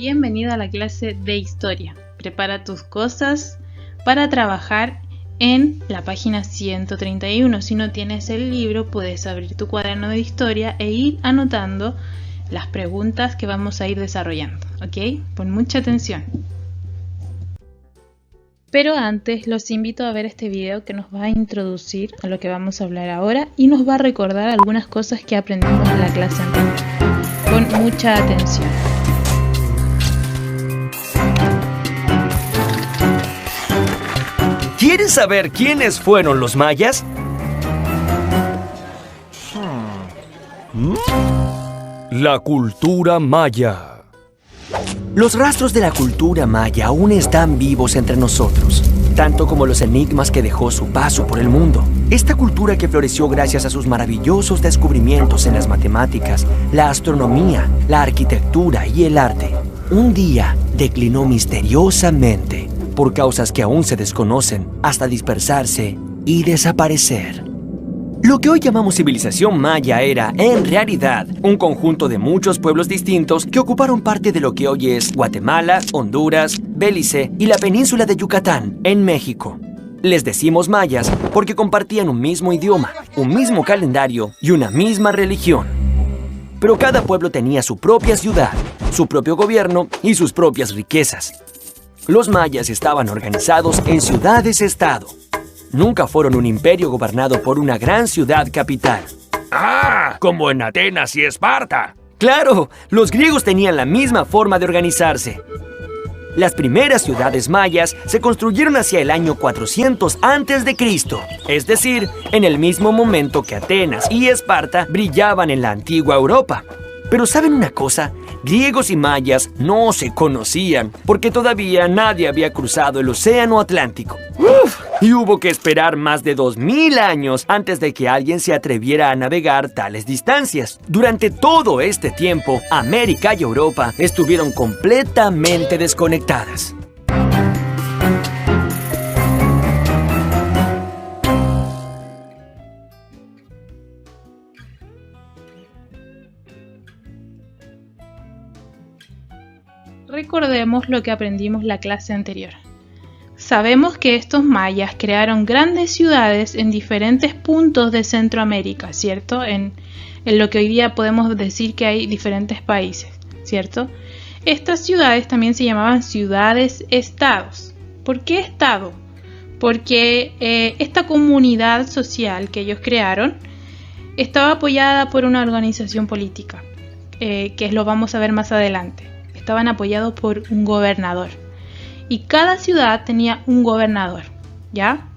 Bienvenido a la clase de historia. Prepara tus cosas para trabajar en la página 131. Si no tienes el libro, puedes abrir tu cuaderno de historia e ir anotando las preguntas que vamos a ir desarrollando, ¿ok? Pon mucha atención. Pero antes los invito a ver este video que nos va a introducir a lo que vamos a hablar ahora y nos va a recordar algunas cosas que aprendimos en la clase anterior. Pon mucha atención. ¿Quieres saber quiénes fueron los mayas? La cultura maya. Los rastros de la cultura maya aún están vivos entre nosotros, tanto como los enigmas que dejó su paso por el mundo. Esta cultura que floreció gracias a sus maravillosos descubrimientos en las matemáticas, la astronomía, la arquitectura y el arte, un día declinó misteriosamente por causas que aún se desconocen, hasta dispersarse y desaparecer. Lo que hoy llamamos civilización maya era, en realidad, un conjunto de muchos pueblos distintos que ocuparon parte de lo que hoy es Guatemala, Honduras, Belice y la península de Yucatán, en México. Les decimos mayas porque compartían un mismo idioma, un mismo calendario y una misma religión. Pero cada pueblo tenía su propia ciudad, su propio gobierno y sus propias riquezas. Los mayas estaban organizados en ciudades-estado. Nunca fueron un imperio gobernado por una gran ciudad capital. ¡Ah! Como en Atenas y Esparta. ¡Claro! Los griegos tenían la misma forma de organizarse. Las primeras ciudades mayas se construyeron hacia el año 400 a.C., es decir, en el mismo momento que Atenas y Esparta brillaban en la antigua Europa. Pero ¿saben una cosa? Griegos y mayas no se conocían porque todavía nadie había cruzado el océano Atlántico. Y hubo que esperar más de 2000 años antes de que alguien se atreviera a navegar tales distancias. Durante todo este tiempo, América y Europa estuvieron completamente desconectadas. Recordemos lo que aprendimos la clase anterior. Sabemos que estos mayas crearon grandes ciudades en diferentes puntos de Centroamérica, ¿cierto? En lo que hoy día podemos decir que hay diferentes países, ¿cierto? Estas ciudades también se llamaban ciudades-estados. ¿Por qué estado? Porque esta comunidad social que ellos crearon estaba apoyada por una organización política, que lo vamos a ver más adelante. Estaban apoyados por un gobernador. Y cada ciudad tenía un gobernador, ¿ya?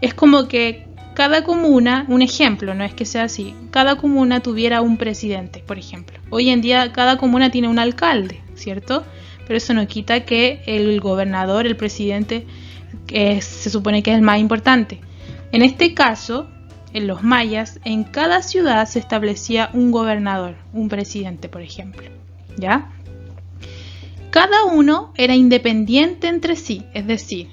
Es como que cada comuna, un ejemplo, no es que sea así, cada comuna tuviera un presidente, por ejemplo. Hoy en día cada comuna tiene un alcalde, ¿cierto? Pero eso no quita que el gobernador, el presidente, se supone que es el más importante. En este caso, en los mayas, en cada ciudad se establecía un gobernador, un presidente, por ejemplo, ¿ya? Cada uno era independiente entre sí, es decir,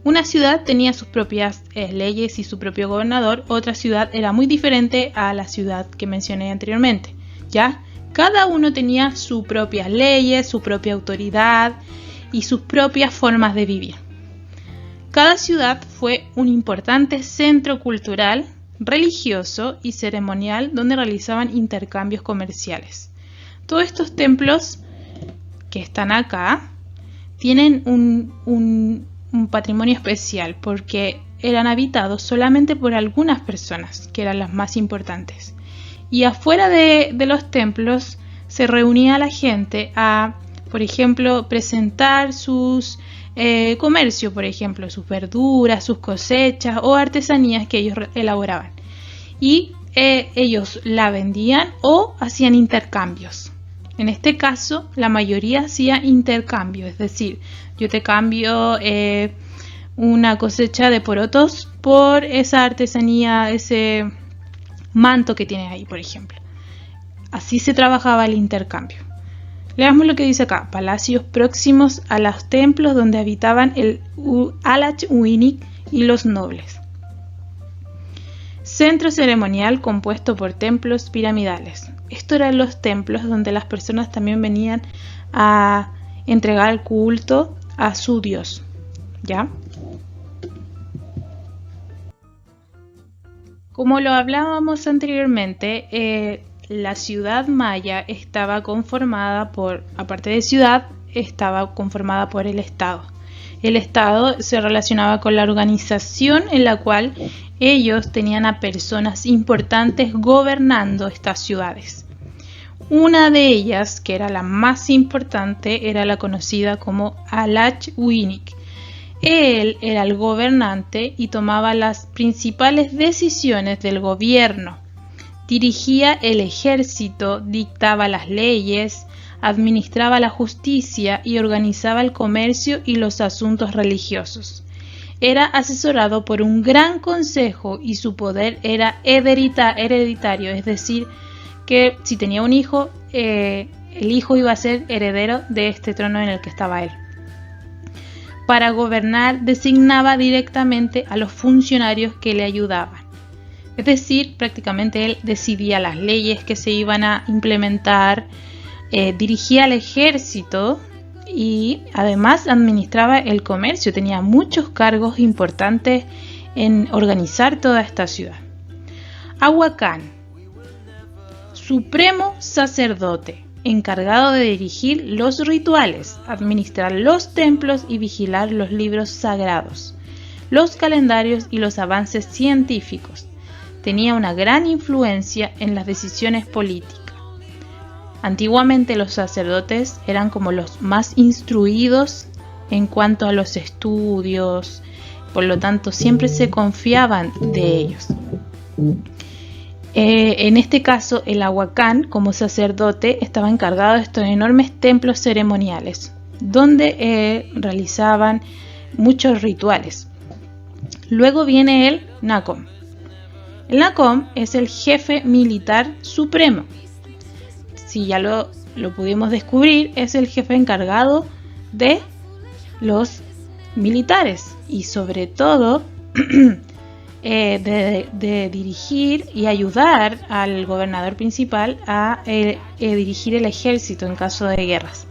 una ciudad tenía sus propias leyes y su propio gobernador, otra ciudad era muy diferente a la ciudad que mencioné anteriormente, ¿ya? Cada uno tenía sus propias leyes, su propia autoridad y sus propias formas de vivir. Cada ciudad fue un importante centro cultural, religioso y ceremonial donde realizaban intercambios comerciales. Todos estos templos que están acá tienen un patrimonio especial porque eran habitados solamente por algunas personas, que eran las más importantes. Y afuera de los templos se reunía la gente a, por ejemplo, presentar sus comercio, por ejemplo, sus verduras, sus cosechas o artesanías que ellos elaboraban. Y ellos la vendían o hacían intercambios. En este caso, la mayoría hacía intercambio, es decir, yo te cambio una cosecha de porotos por esa artesanía, ese manto que tienes ahí, por ejemplo. Así se trabajaba el intercambio. Leamos lo que dice acá: palacios próximos a los templos donde habitaban el Alach Uinik y los nobles. Centro ceremonial compuesto por templos piramidales. Estos eran los templos donde las personas también venían a entregar el culto a su dios, ¿ya? Como lo hablábamos anteriormente, la ciudad maya estaba conformada por, aparte de ciudad, estaba conformada por el Estado. El Estado se relacionaba con la organización en la cual ellos tenían a personas importantes gobernando estas ciudades. Una de ellas, que era la más importante, era la conocida como Alach-Winik. Él era el gobernante y tomaba las principales decisiones del gobierno. Dirigía el ejército, dictaba las leyes, administraba la justicia y organizaba el comercio y los asuntos religiosos. Era asesorado por un gran consejo y su poder era hereditario, es decir, que si tenía un hijo, el hijo iba a ser heredero de este trono en el que estaba él. Para gobernar designaba directamente a los funcionarios que le ayudaban. Es decir, prácticamente él decidía las leyes que se iban a implementar, dirigía al ejército y además administraba el comercio. Tenía muchos cargos importantes en organizar toda esta ciudad. Ahuacán, supremo sacerdote, encargado de dirigir los rituales, administrar los templos y vigilar los libros sagrados, los calendarios y los avances científicos. Tenía una gran influencia en las decisiones políticas. Antiguamente los sacerdotes eran como los más instruidos en cuanto a los estudios, por lo tanto siempre se confiaban de ellos. En este caso, el Ahuacán, como sacerdote, estaba encargado de estos enormes templos ceremoniales, donde realizaban muchos rituales. Luego viene el Nacom. El Nacom es el jefe militar supremo. Si ya lo pudimos descubrir, es el jefe encargado de los militares y sobre todo de dirigir y ayudar al gobernador principal a dirigir el ejército en caso de guerras.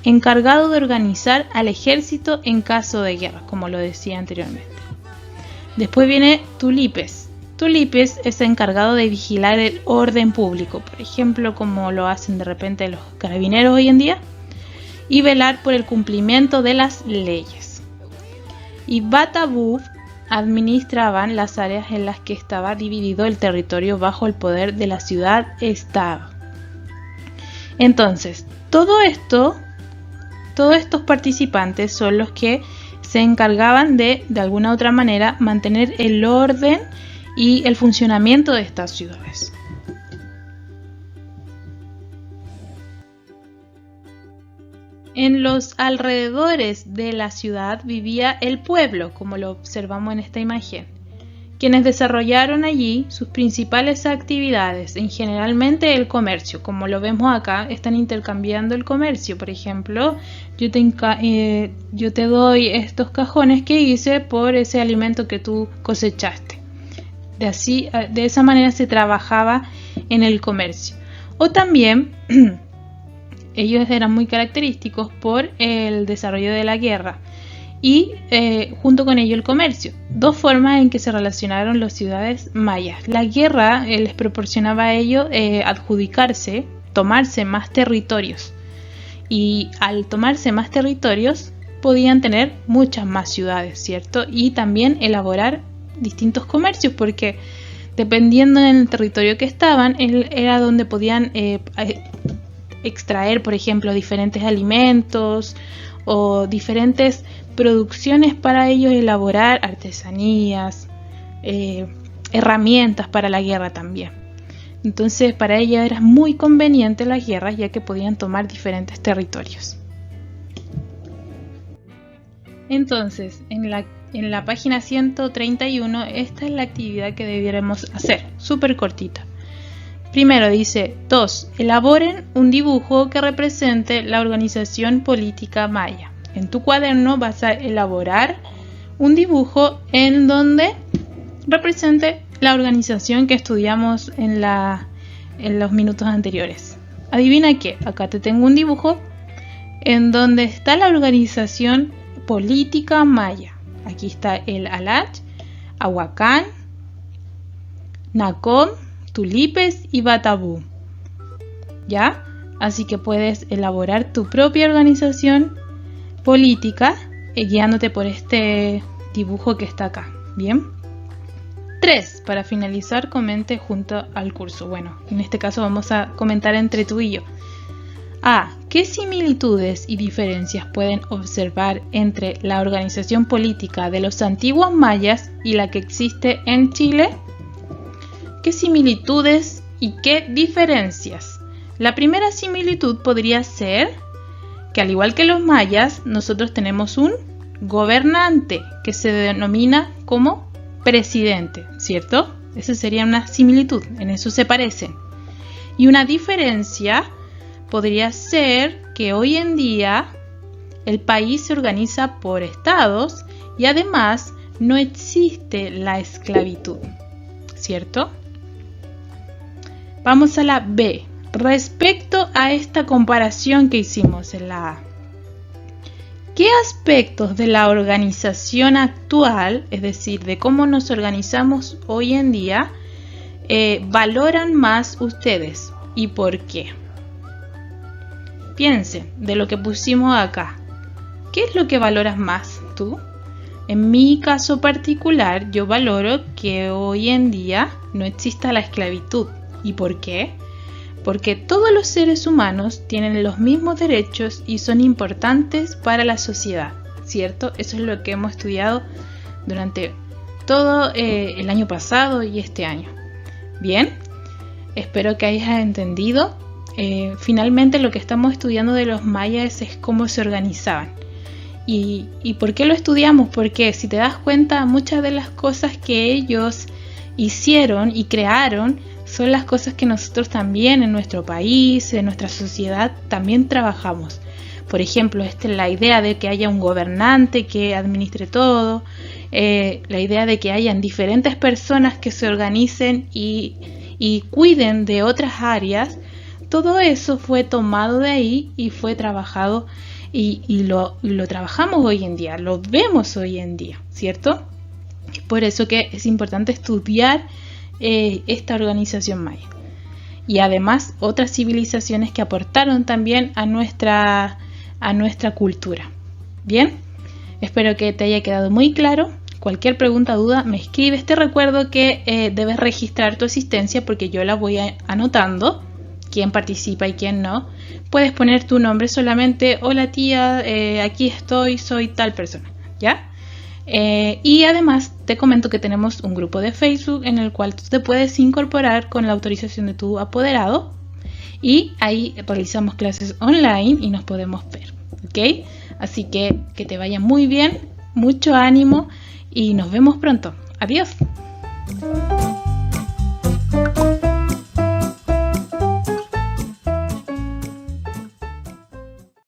Encargado de organizar al ejército en caso de guerra, como lo decía anteriormente. Después viene Tulipes. Tulipes es encargado de vigilar el orden público, por ejemplo, como lo hacen de repente los carabineros hoy en día, y velar por el cumplimiento de las leyes. Y Batabuf administraban las áreas en las que estaba dividido el territorio bajo el poder de la ciudad-estado. Entonces, todos estos participantes son los que se encargaban de alguna u otra manera, mantener el orden y el funcionamiento de estas ciudades. En los alrededores de la ciudad vivía el pueblo, como lo observamos en esta imagen, quienes desarrollaron allí sus principales actividades, generalmente el comercio. Como lo vemos acá, están intercambiando el comercio. Por ejemplo, yo te doy estos cajones que hice por ese alimento que tú cosechaste. De esa manera se trabajaba en el comercio. O también ellos eran muy característicos por el desarrollo de la guerra y junto con ello el comercio. Dos formas en que se relacionaron las ciudades mayas. La guerra les proporcionaba a ellos adjudicarse, tomarse más territorios, y al tomarse más territorios podían tener muchas más ciudades, ¿cierto? Y también elaborar distintos comercios, porque dependiendo del territorio que estaban, era donde podían extraer, por ejemplo, diferentes alimentos o diferentes producciones para ellos elaborar artesanías, herramientas para la guerra también. Entonces para ellos era muy conveniente las guerras, ya que podían tomar diferentes territorios. Entonces, en la página 131, esta es la actividad que debiéramos hacer, súper cortita. Primero dice, 2. Elaboren un dibujo que represente la organización política maya. En tu cuaderno vas a elaborar un dibujo en donde represente la organización que estudiamos en los minutos anteriores. Adivina qué, acá te tengo un dibujo en donde está la organización política maya. Aquí está el Alach, Ahuacán, Nacón, Tulipes y Batabú. ¿Ya? Así que puedes elaborar tu propia organización política guiándote por este dibujo que está acá. ¿Bien? 3. Para finalizar, comente junto al curso. Bueno, en este caso vamos a comentar entre tú y yo. A. ¿Qué similitudes y diferencias pueden observar entre la organización política de los antiguos mayas y la que existe en Chile? ¿Qué similitudes y qué diferencias? La primera similitud podría ser que, al igual que los mayas, nosotros tenemos un gobernante que se denomina como presidente, ¿cierto? Esa sería una similitud, en eso se parecen. Y una diferencia podría ser que hoy en día el país se organiza por estados y además no existe la esclavitud, ¿cierto? Vamos a la B. Respecto a esta comparación que hicimos en la A, ¿qué aspectos de la organización actual, es decir, de cómo nos organizamos hoy en día, valoran más ustedes y por qué? Piensen de lo que pusimos acá. ¿Qué es lo que valoras más tú? En mi caso particular, yo valoro que hoy en día no exista la esclavitud. ¿Y por qué? Porque todos los seres humanos tienen los mismos derechos y son importantes para la sociedad, ¿cierto? Eso es lo que hemos estudiado durante todo el año pasado y este año. Bien, espero que hayas entendido. Finalmente lo que estamos estudiando de los mayas es cómo se organizaban. ¿Y por qué lo estudiamos? Porque si te das cuenta, muchas de las cosas que ellos hicieron y crearon son las cosas que nosotros también en nuestro país, en nuestra sociedad, también trabajamos. Por ejemplo, la idea de que haya un gobernante que administre todo, la idea de que hayan diferentes personas que se organicen y cuiden de otras áreas. Todo eso fue tomado de ahí y fue trabajado y lo trabajamos hoy en día, lo vemos hoy en día, ¿cierto? Por eso que es importante estudiar esta organización maya. Y además otras civilizaciones que aportaron también a nuestra cultura. Bien, espero que te haya quedado muy claro. Cualquier pregunta o duda me escribes. Te recuerdo que debes registrar tu asistencia porque yo la voy anotando. Quién participa y quién no. Puedes poner tu nombre solamente. Hola tía, aquí estoy, soy tal persona. ¿Ya? Y además te comento que tenemos un grupo de Facebook en el cual tú te puedes incorporar con la autorización de tu apoderado y ahí realizamos clases online y nos podemos ver, ¿ok? Así que te vaya muy bien, mucho ánimo y nos vemos pronto. Adiós.